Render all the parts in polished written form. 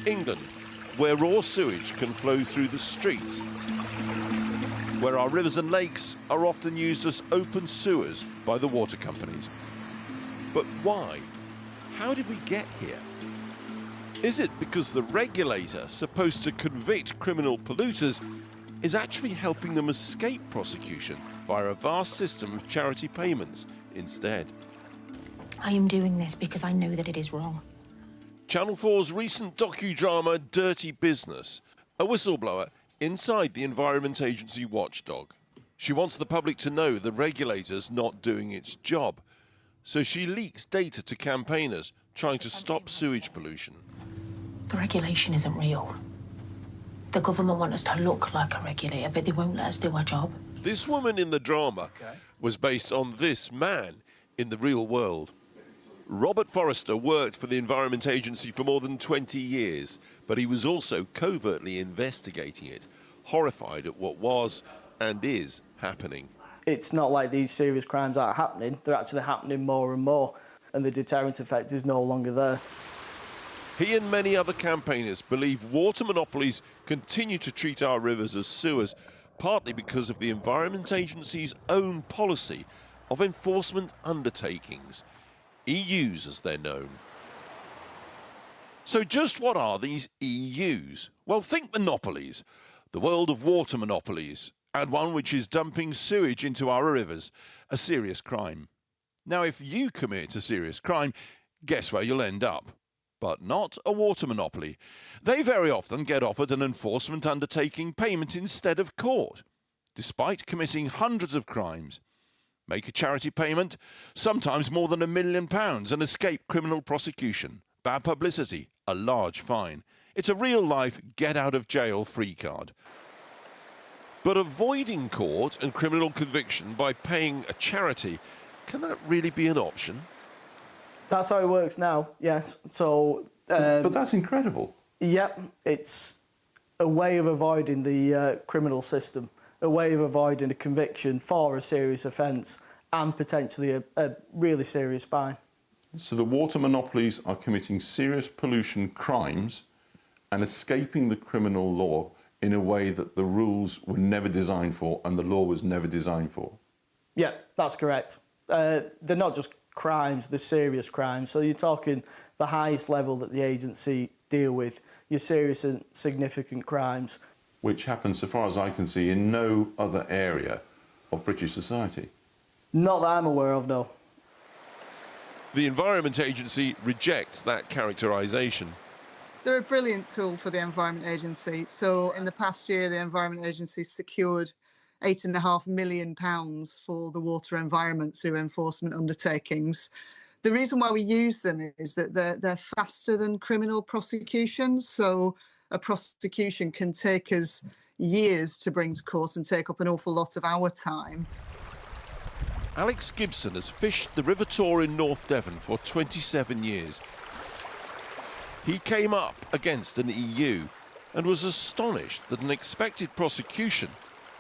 England, where raw sewage can flow through the streets, where our rivers and lakes are often used as open sewers by the water companies. But why? How did we get here? Is it because the regulator, supposed to convict criminal polluters, is actually helping them escape prosecution via a vast system of charity payments instead? I am doing this because I know that it is wrong. Channel 4's recent docudrama Dirty Business, a whistleblower inside the Environment Agency watchdog. She wants the public to know the regulator's not doing its job, so she leaks data to campaigners trying to stop sewage pollution. The regulation isn't real. The government want us to look like a regulator, but they won't let us do our job. This woman in the drama was based on this man in the real world. Robert Forrester worked for the Environment Agency for more than 20 years, but he was also covertly investigating it, horrified at what was and is happening. It's not like these serious crimes aren't happening, they're actually happening more and more, and the deterrent effect is no longer there. He and many other campaigners believe water monopolies continue to treat our rivers as sewers, partly because of the Environment Agency's own policy of enforcement undertakings, EUs as they're known. So just what are these EUs? Well, think monopolies, the world of water monopolies, and one which is dumping sewage into our rivers, a serious crime. Now, if you commit a serious crime, guess where you'll end up? But not a water monopoly. They very often get offered an enforcement undertaking payment instead of court, despite committing hundreds of crimes. Make a charity payment, sometimes more than £1 million, and escape criminal prosecution. Bad publicity, a large fine. It's a real-life get-out-of-jail-free card. But avoiding court and criminal conviction by paying a charity, can that really be an option? That's how it works now, yes. So, but that's incredible. Yep, it's a way of avoiding the criminal system, a way of avoiding a conviction for a serious offence and potentially a really serious fine. So the water monopolies are committing serious pollution crimes and escaping the criminal law in a way that the rules were never designed for and the law was never designed for. Yeah, that's correct. They're not just crimes, they're serious crimes. So you're talking the highest level that the agency deal with, your serious and significant crimes. Which happens, so far as I can see, in no other area of British society. Not that I'm aware of, no. The Environment Agency rejects that characterisation. They're a brilliant tool for the Environment Agency. So in the past year, the Environment Agency secured £8.5 million for the water environment through enforcement undertakings. The reason why we use them is that they're faster than criminal prosecutions. So a prosecution can take us years to bring to court and take up an awful lot of our time. Alex Gibson has fished the River Tor in North Devon for 27 years. He came up against an EU and was astonished that an expected prosecution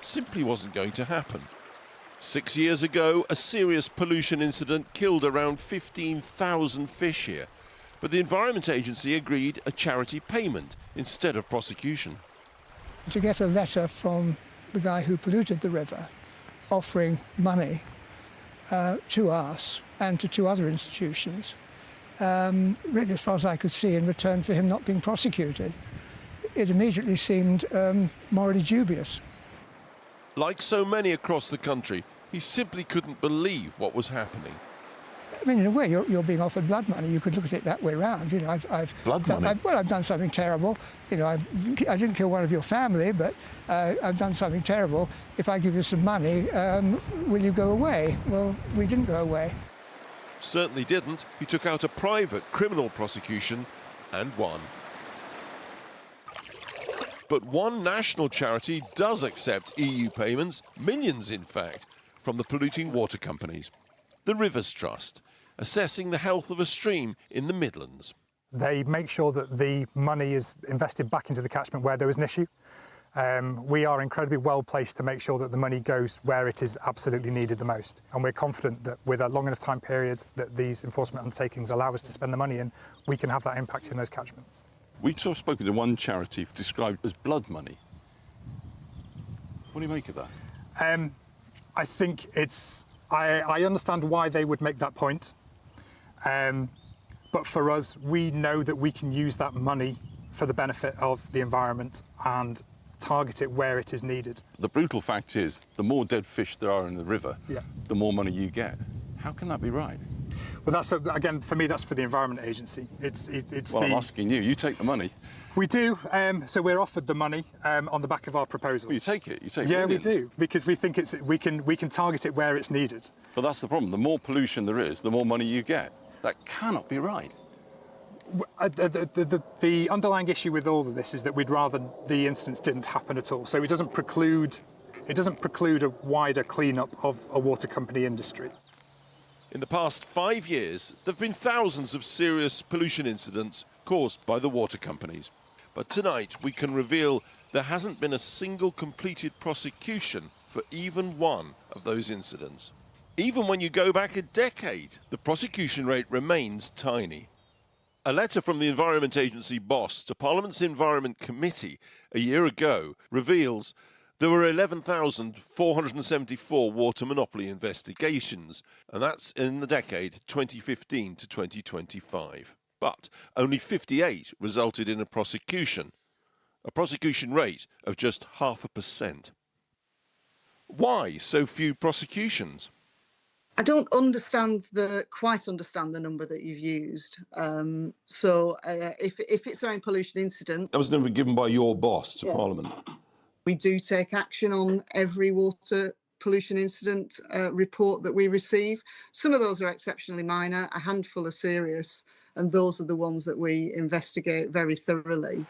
simply wasn't going to happen. 6 years ago, a serious pollution incident killed around 15,000 fish here, but the Environment Agency agreed a charity payment instead of prosecution. To get a letter from the guy who polluted the river offering money to us and to two other institutions, really as far as I could see, in return for him not being prosecuted, it immediately seemed morally dubious. Like so many across the country, he simply couldn't believe what was happening. I mean, in a way, you're being offered blood money. You could look at it that way around. You know, I've done something terrible. You know, I didn't kill one of your family, but I've done something terrible. If I give you some money, will you go away? Well, we didn't go away. Certainly didn't. He took out a private criminal prosecution and won. But one national charity does accept EU payments, millions in fact, from the polluting water companies. The Rivers Trust, assessing the health of a stream in the Midlands. They make sure that the money is invested back into the catchment where there is an issue. We are incredibly well placed to make sure that the money goes where it is absolutely needed the most. And we're confident that with a long enough time period that these enforcement undertakings allow us to spend the money in, we can have that impact in those catchments. We've sort of spoken to one charity described as blood money. What do you make of that? I think it's... I understand why they would make that point. But for us, we know that we can use that money for the benefit of the environment and target it where it is needed. The brutal fact is, the more dead fish there are in the river, the more money you get. How can that be right? Well, that's again, for me, that's for the Environment Agency. Well, I'm asking you. You take the money. We do. So we're offered the money on the back of our proposals. Well, you take it. You take Yeah, millions. we do, because we think we can target it where it's needed. But that's the problem. The more pollution there is, the more money you get. That cannot be right. The underlying issue with all of this is that we'd rather the incidents didn't happen at all. So it doesn't preclude a wider clean-up of a water company industry. In the past 5 years, there have been thousands of serious pollution incidents caused by the water companies. But tonight we can reveal there hasn't been a single completed prosecution for even one of those incidents. Even when you go back a decade, the prosecution rate remains tiny. A letter from the Environment Agency boss to Parliament's Environment Committee a year ago reveals there were 11,474 water monopoly investigations, and that's in the decade 2015 to 2025. But only 58 resulted in a prosecution rate of just 0.5%. Why so few prosecutions? I don't quite understand the number that you've used. If it's around pollution incident... That was never given by your boss to Parliament. We do take action on every water pollution incident report that we receive. Some of those are exceptionally minor, a handful are serious, and those are the ones that we investigate very thoroughly.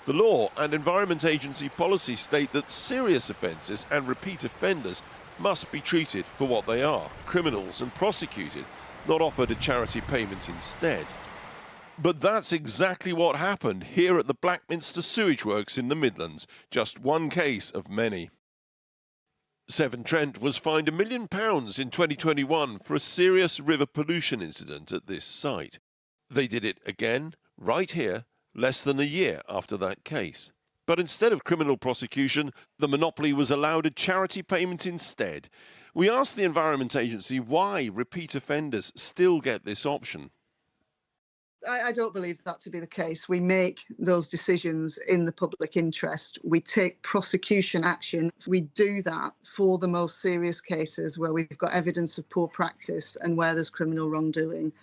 The law and Environment Agency policy state that serious offences and repeat offenders must be treated for what they are, criminals, and prosecuted, not offered a charity payment instead. But that's exactly what happened here at the Blackminster Sewage Works in the Midlands, just one case of many. Severn Trent was fined £1 million in 2021 for a serious river pollution incident at this site. They did it again, right here, less than a year after that case. But instead of criminal prosecution, the monopoly was allowed a charity payment instead. We asked the Environment Agency why repeat offenders still get this option. I don't believe that to be the case. We make those decisions in the public interest. We take prosecution action. We do that for the most serious cases where we've got evidence of poor practice and where there's criminal wrongdoing.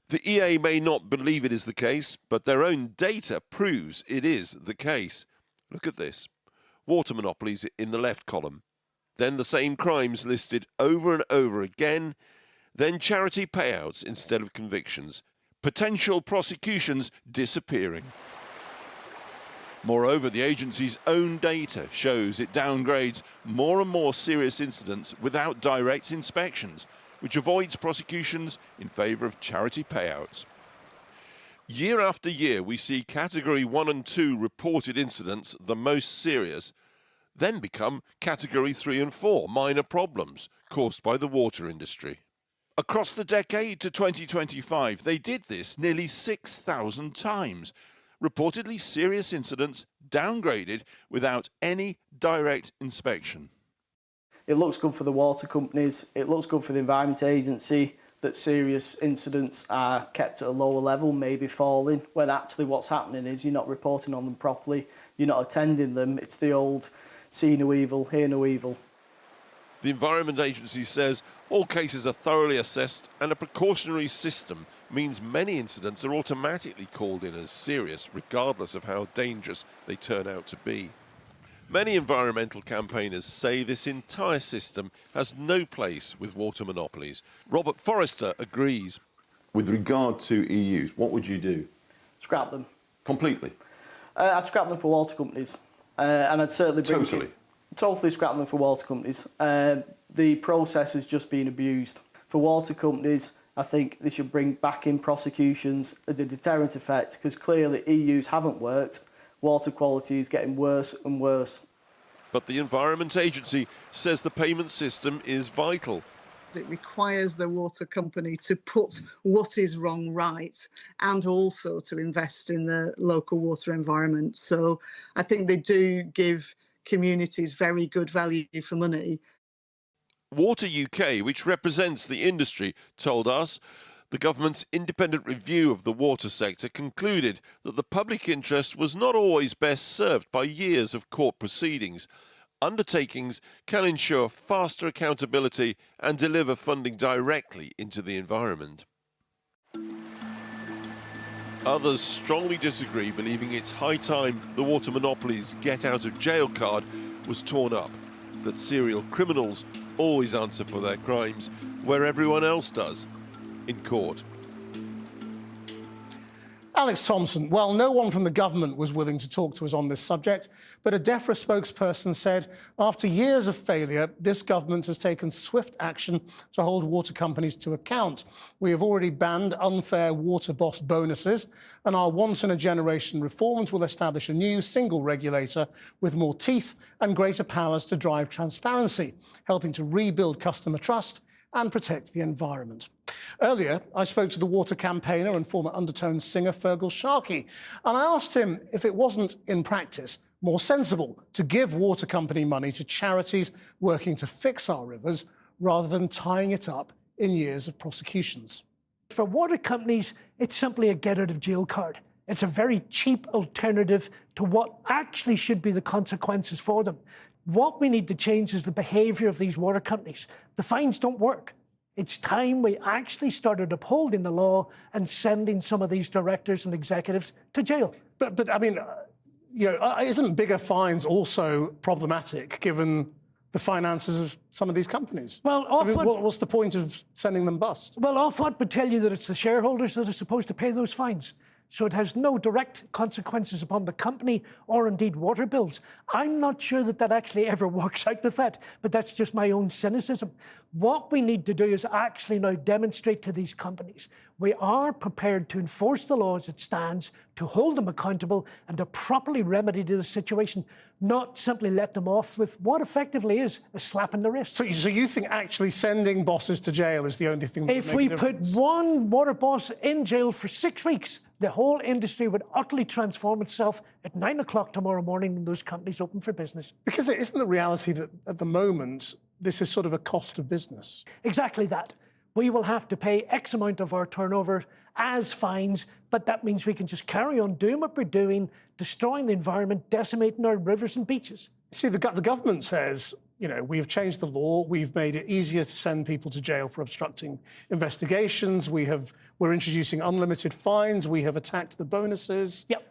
The EA may not believe it is the case, but their own data proves it is the case. Look at this. Water monopolies in the left column. Then the same crimes listed over and over again. Then charity payouts instead of convictions. Potential prosecutions disappearing. Moreover, the agency's own data shows it downgrades more and more serious incidents without direct inspections, which avoids prosecutions in favour of charity payouts. Year after year, we see Category 1 and 2 reported incidents, the most serious, then become Category 3 and 4, minor problems caused by the water industry. Across the decade to 2025, they did this nearly 6,000 times. Reportedly serious incidents downgraded without any direct inspection. It looks good for the water companies, it looks good for the Environment Agency that serious incidents are kept at a lower level, maybe falling, when actually what's happening is you're not reporting on them properly, you're not attending them. It's the old see no evil, hear no evil. The Environment Agency says all cases are thoroughly assessed and a precautionary system means many incidents are automatically called in as serious, regardless of how dangerous they turn out to be. Many environmental campaigners say this entire system has no place with water monopolies. Robert Forrester agrees. With regard to EUs, what would you do? Scrap them. Completely? I'd scrap them for water companies. And I'd certainly bring totally scrap them for water companies. The process has just been abused. For water companies, I think they should bring back in prosecutions as a deterrent effect, because clearly EUs haven't worked. Water quality is getting worse and worse. But the Environment Agency says the payment system is vital. that requires the water company to put what is wrong right and also to invest in the local water environment. So I think they do give communities very good value for money. Water UK, which represents the industry, told us the government's independent review of the water sector concluded that the public interest was not always best served by years of court proceedings. Undertakings can ensure faster accountability and deliver funding directly into the environment. Others strongly disagree, believing it's high time the water monopolies' get out of jail card was torn up, that serial criminals always answer for their crimes where everyone else does, in court. Alex Thomson, well, no one from the government was willing to talk to us on this subject, but a Defra spokesperson said after years of failure, this government has taken swift action to hold water companies to account. We have already banned unfair water boss bonuses, and our once-in-a-generation reforms will establish a new single regulator with more teeth and greater powers to drive transparency, helping to rebuild customer trust and protect the environment. Earlier, I spoke to the water campaigner and former Undertones singer Fergal Sharkey, and I asked him if it wasn't, in practice, more sensible to give water company money to charities working to fix our rivers rather than tying it up in years of prosecutions. For water companies, it's simply a get-out-of-jail card. It's a very cheap alternative to what actually should be the consequences for them. What we need to change is the behaviour of these water companies. The fines don't work. It's time we actually started upholding the law and sending some of these directors and executives to jail. But I mean, you know, isn't bigger fines also problematic given the finances of some of these companies? Well, what's the point of sending them bust? Well, Ofwat would tell you that it's the shareholders that are supposed to pay those fines. So it has no direct consequences upon the company or indeed water bills. I'm not sure that that actually ever works out with that, but that's just my own cynicism. What we need to do is actually now demonstrate to these companies we are prepared to enforce the law as it stands, to hold them accountable and to properly remedy the situation, not simply let them off with what effectively is a slap in the wrist. So you think actually sending bosses to jail is the only thing that if would make we a difference? put one water boss in jail for 6 weeks, the whole industry would utterly transform itself at 9 o'clock tomorrow morning when those companies open for business. Because it isn't the reality that at the moment, this is sort of a cost of business. Exactly that. We will have to pay X amount of our turnover as fines, but that means we can just carry on doing what we're doing, destroying the environment, decimating our rivers and beaches. See, the government says, you know, we have changed the law, we've made it easier to send people to jail for obstructing investigations, we're introducing unlimited fines, we have attacked the bonuses. Yep.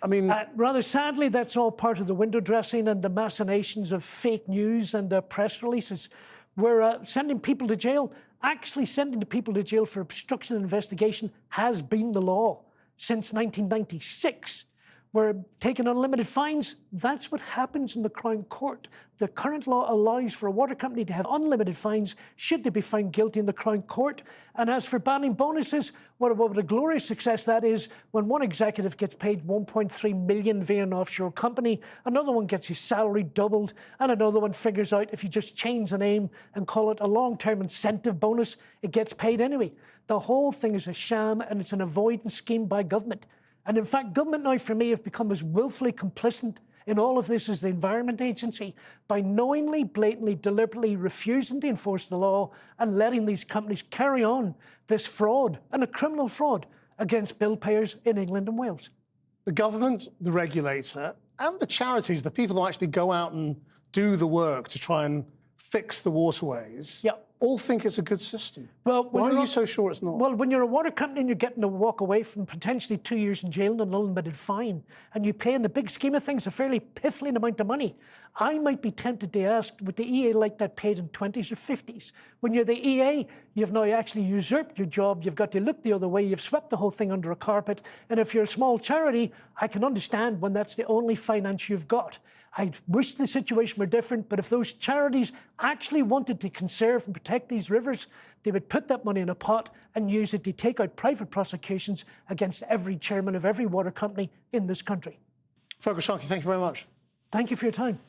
I mean... rather sadly, that's all part of the window dressing and the machinations of fake news and press releases. We're sending people to jail. Actually sending the people to jail for obstruction of investigation has been the law since 1996. We're taking unlimited fines. That's what happens in the Crown Court. The current law allows for a water company to have unlimited fines should they be found guilty in the Crown Court. And as for banning bonuses, what a glorious success that is when one executive gets paid 1.3 million via an offshore company, another one gets his salary doubled, and another one figures out if you just change the name and call it a long-term incentive bonus, it gets paid anyway. The whole thing is a sham and it's an avoidance scheme by government. And in fact, government now, for me, have become as willfully complicit in all of this as the Environment Agency by knowingly, blatantly, deliberately refusing to enforce the law and letting these companies carry on this fraud, and a criminal fraud, against bill payers in England and Wales. The government, the regulator, and the charities, the people who actually go out and do the work to try and fix the waterways, all think it's a good system. Well, why are you so sure it's not? Well, when you're a water company and you're getting to walk away from potentially 2 years in jail and an unlimited fine, and you pay in the big scheme of things a fairly piffling amount of money, I might be tempted to ask, would the EA like that paid in 20s or 50s? When you're the EA, you've now actually usurped your job, you've got to look the other way, you've swept the whole thing under a carpet, and if you're a small charity, I can understand when that's the only finance you've got. I wish the situation were different, but if those charities actually wanted to conserve and protect these rivers, they would put that money in a pot and use it to take out private prosecutions against every chairman of every water company in this country. Fergal Sharkey, thank you very much. Thank you for your time.